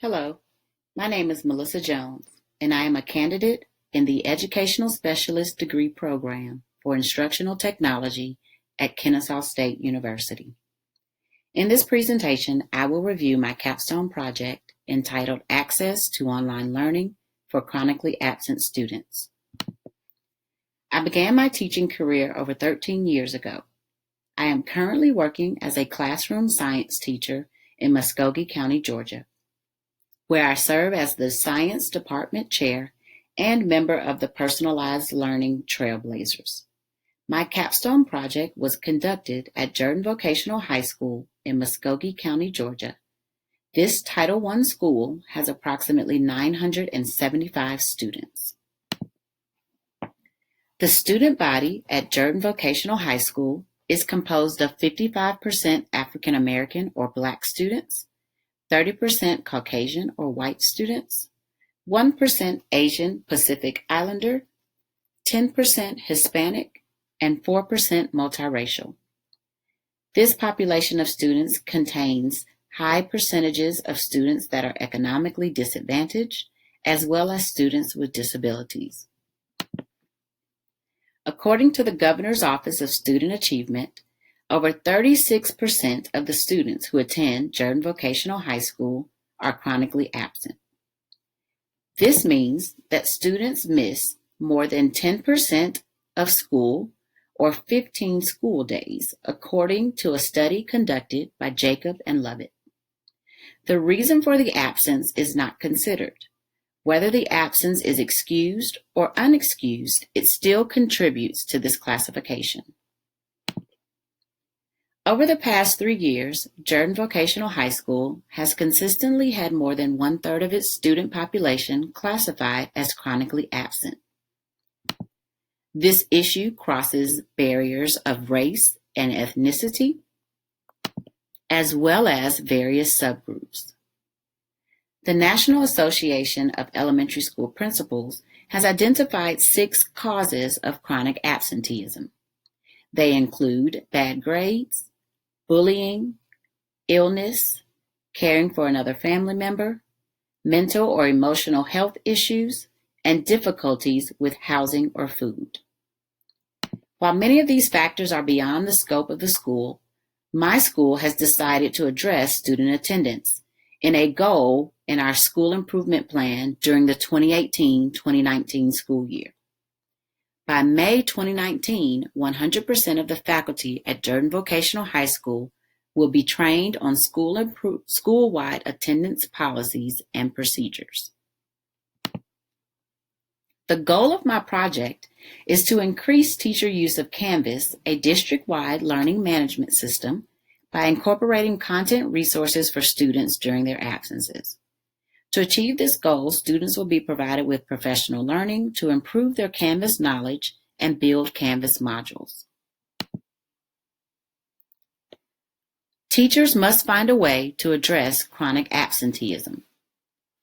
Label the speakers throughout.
Speaker 1: Hello, my name is Melissa Jones, and I am a candidate in the Educational Specialist Degree Program for Instructional Technology at Kennesaw State University. In this presentation, I will review my capstone project entitled Access to Online Learning for Chronically Absent Students. I began my teaching career over 13 years ago. I am currently working as a classroom science teacher in Muskogee County, Georgia, where I serve as the Science Department Chair and member of the Personalized Learning Trailblazers. My capstone project was conducted at Jordan Vocational High School in Muskogee County, Georgia. This Title I school has approximately 975 students. The student body at Jordan Vocational High School is composed of 55% African American or Black students, 30% Caucasian or white students, 1% Asian Pacific Islander, 10% Hispanic, and 4% multiracial. This population of students contains high percentages of students that are economically disadvantaged, as well as students with disabilities. According to the Governor's Office of Student Achievement, over 36% of the students who attend Jordan Vocational High School are chronically absent. This means that students miss more than 10% of school or 15 school days, according to a study conducted by Jacob and Lovett. The reason for the absence is not considered. Whether the absence is excused or unexcused, it still contributes to this classification. Over the past 3 years, Jordan Vocational High School has consistently had more than 1/3 of its student population classified as chronically absent. This issue crosses barriers of race and ethnicity, as well as various subgroups. The National Association of Elementary School Principals has identified 6 causes of chronic absenteeism. They include bad grades, bullying, illness, caring for another family member, mental or emotional health issues, and difficulties with housing or food. While many of these factors are beyond the scope of the school, my school has decided to address student attendance in a goal in our school improvement plan during the 2018-2019 school year. By May 2019, 100% of the faculty at Jordan Vocational High School will be trained on school-wide attendance policies and procedures. The goal of my project is to increase teacher use of Canvas, a district-wide learning management system, by incorporating content resources for students during their absences. To achieve this goal, students will be provided with professional learning to improve their Canvas knowledge and build Canvas modules. Teachers must find a way to address chronic absenteeism.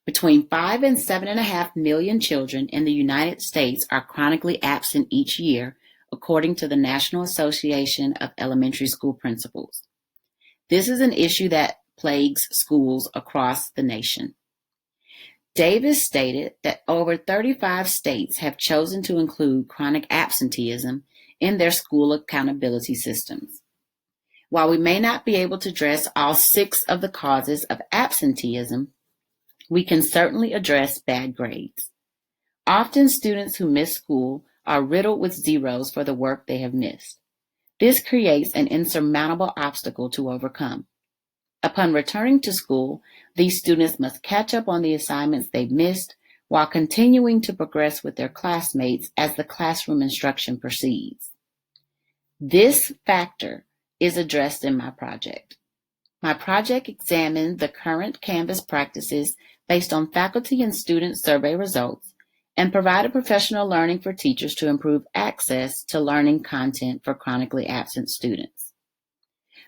Speaker 1: Between 5 and 7.5 million children in the United States are chronically absent each year, according to the National Association of Elementary School Principals. This is an issue that plagues schools across the nation. Davis stated that over 35 states have chosen to include chronic absenteeism in their school accountability systems. While we may not be able to address all 6 of the causes of absenteeism, we can certainly address bad grades. Often students who miss school are riddled with zeros for the work they have missed. This creates an insurmountable obstacle to overcome. Upon returning to school, these students must catch up on the assignments they missed while continuing to progress with their classmates as the classroom instruction proceeds. This factor is addressed in my project. My project examined the current Canvas practices based on faculty and student survey results and provided professional learning for teachers to improve access to learning content for chronically absent students.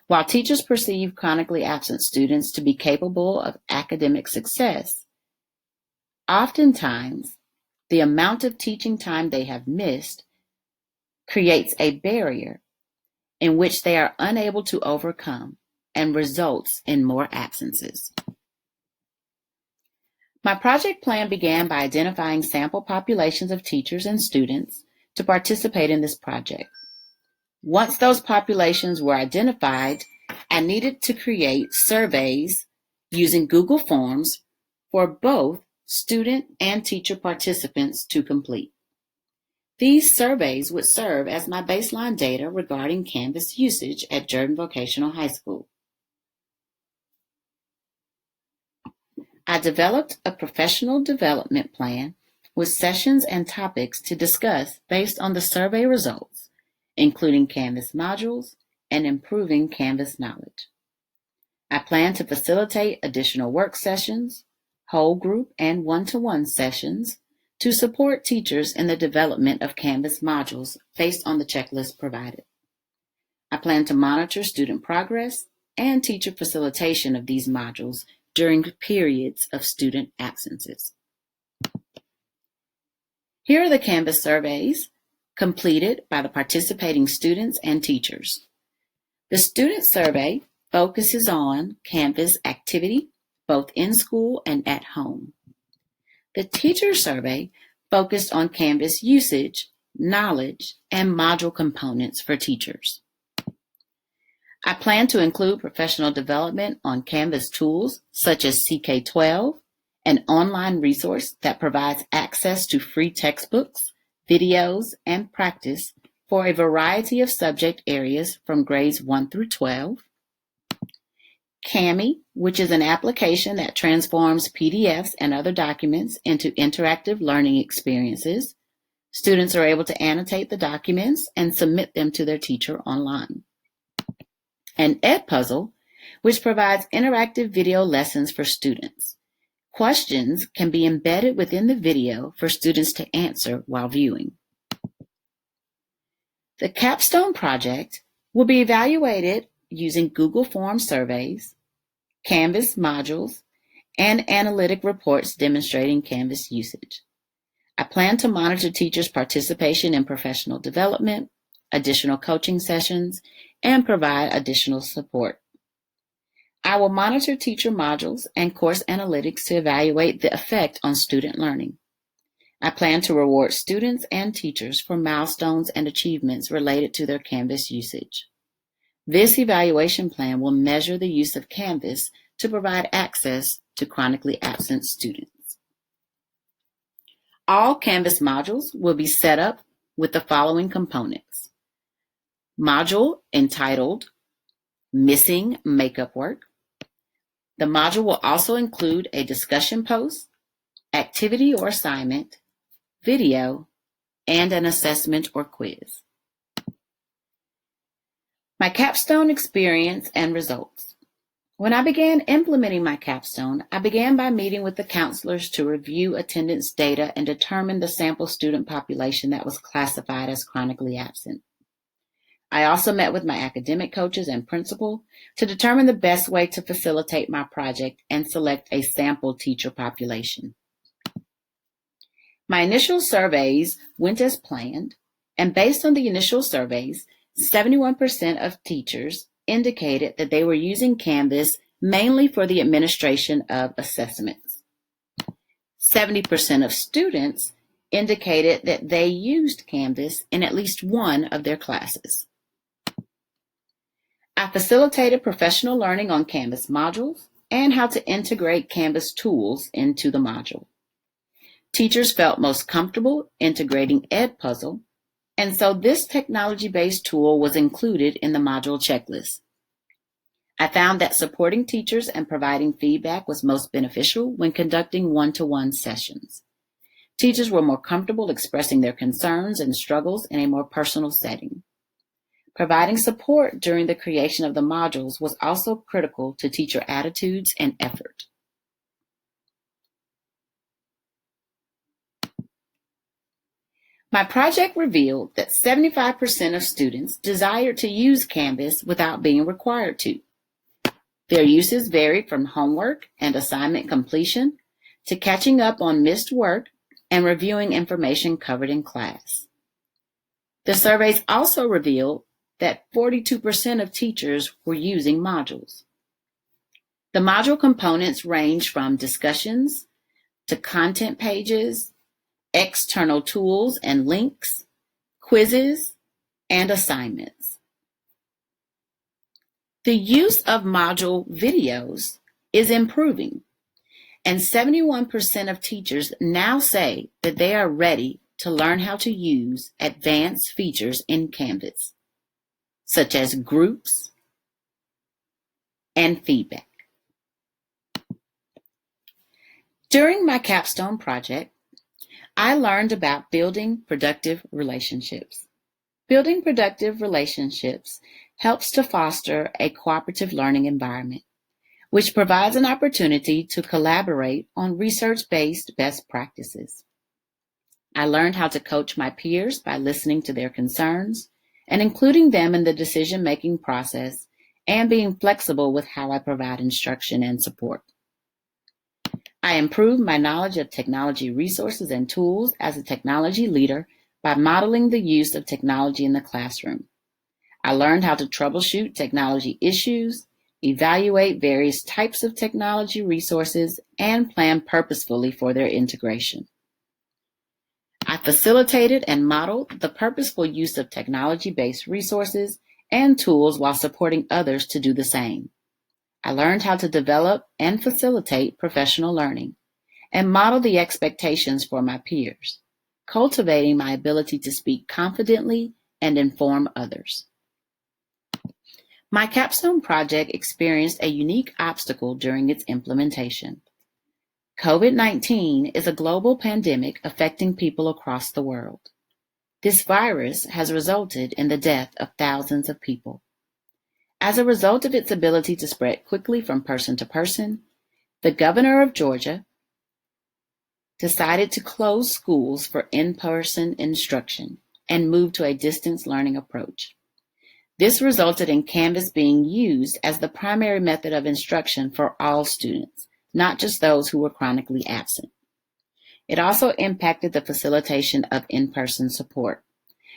Speaker 1: While teachers perceive chronically absent students to be capable of academic success, oftentimes the amount of teaching time they have missed creates a barrier in which they are unable to overcome and results in more absences. My project plan began by identifying sample populations of teachers and students to participate in this project. Once those populations were identified, I needed to create surveys using Google Forms for both student and teacher participants to complete. These surveys would serve as my baseline data regarding Canvas usage at Jordan Vocational High School. I developed a professional development plan with sessions and topics to discuss based on the survey results, including Canvas modules and improving Canvas knowledge. I plan to facilitate additional work sessions, whole group and one-to-one sessions to support teachers in the development of Canvas modules based on the checklist provided. I plan to monitor student progress and teacher facilitation of these modules during periods of student absences. Here are the Canvas surveys completed by the participating students and teachers. The student survey focuses on Canvas activity, both in school and at home. The teacher survey focused on Canvas usage, knowledge, and module components for teachers. I plan to include professional development on Canvas tools such as CK12, an online resource that provides access to free textbooks, videos, and practice for a variety of subject areas from grades 1 through 12. Kami, which is an application that transforms PDFs and other documents into interactive learning experiences. Students are able to annotate the documents and submit them to their teacher online. And Edpuzzle, which provides interactive video lessons for students. Questions can be embedded within the video for students to answer while viewing. The Capstone project will be evaluated using Google Form surveys, Canvas modules, and analytic reports demonstrating Canvas usage. I plan to monitor teachers' participation in professional development, additional coaching sessions, and provide additional support. I will monitor teacher modules and course analytics to evaluate the effect on student learning. I plan to reward students and teachers for milestones and achievements related to their Canvas usage. This evaluation plan will measure the use of Canvas to provide access to chronically absent students. All Canvas modules will be set up with the following components. Module entitled Missing Makeup Work. The module will also include a discussion post, activity or assignment, video, and an assessment or quiz. My Capstone experience and results. When I began implementing my Capstone, I began by meeting with the counselors to review attendance data and determine the sample student population that was classified as chronically absent. I also met with my academic coaches and principal to determine the best way to facilitate my project and select a sample teacher population. My initial surveys went as planned, and based on the initial surveys, 71% of teachers indicated that they were using Canvas mainly for the administration of assessments. 70% of students indicated that they used Canvas in at least one of their classes. I facilitated professional learning on Canvas modules and how to integrate Canvas tools into the module. Teachers felt most comfortable integrating Edpuzzle, and so this technology-based tool was included in the module checklist. I found that supporting teachers and providing feedback was most beneficial when conducting one-to-one sessions. Teachers were more comfortable expressing their concerns and struggles in a more personal setting. Providing support during the creation of the modules was also critical to teacher attitudes and effort. My project revealed that 75% of students desired to use Canvas without being required to. Their uses varied from homework and assignment completion to catching up on missed work and reviewing information covered in class. The surveys also revealed that 42% of teachers were using modules. The module components range from discussions to content pages, external tools and links, quizzes, and assignments. The use of module videos is improving, and 71% of teachers now say that they are ready to learn how to use advanced features in Canvas, such as groups and feedback. During my Capstone project, I learned about building productive relationships. Building productive relationships helps to foster a cooperative learning environment, which provides an opportunity to collaborate on research-based best practices. I learned how to coach my peers by listening to their concerns and including them in the decision-making process and being flexible with how I provide instruction and support. I improved my knowledge of technology resources and tools as a technology leader by modeling the use of technology in the classroom. I learned how to troubleshoot technology issues, evaluate various types of technology resources, and plan purposefully for their integration. I facilitated and modeled the purposeful use of technology-based resources and tools while supporting others to do the same. I learned how to develop and facilitate professional learning and model the expectations for my peers, cultivating my ability to speak confidently and inform others. My Capstone project experienced a unique obstacle during its implementation. COVID-19 is a global pandemic affecting people across the world. This virus has resulted in the death of thousands of people. As a result of its ability to spread quickly from person to person, the governor of Georgia decided to close schools for in-person instruction and move to a distance learning approach. This resulted in Canvas being used as the primary method of instruction for all students, not just those who were chronically absent. It also impacted the facilitation of in-person support,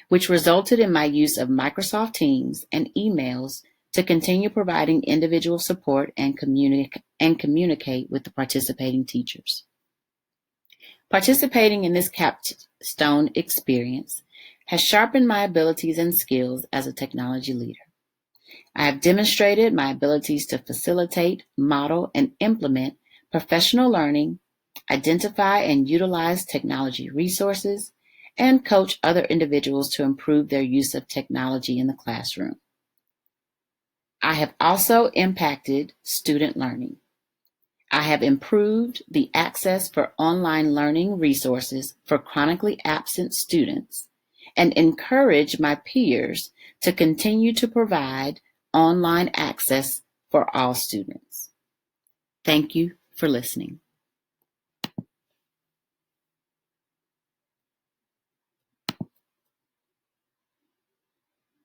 Speaker 1: which resulted in my use of Microsoft Teams and emails to continue providing individual support and communicate with the participating teachers. Participating in this Capstone experience has sharpened my abilities and skills as a technology leader. I have demonstrated my abilities to facilitate, model, and implement professional learning, identify and utilize technology resources, and coach other individuals to improve their use of technology in the classroom. I have also impacted student learning. I have improved the access for online learning resources for chronically absent students and encouraged my peers to continue to provide online access for all students. Thank you for listening.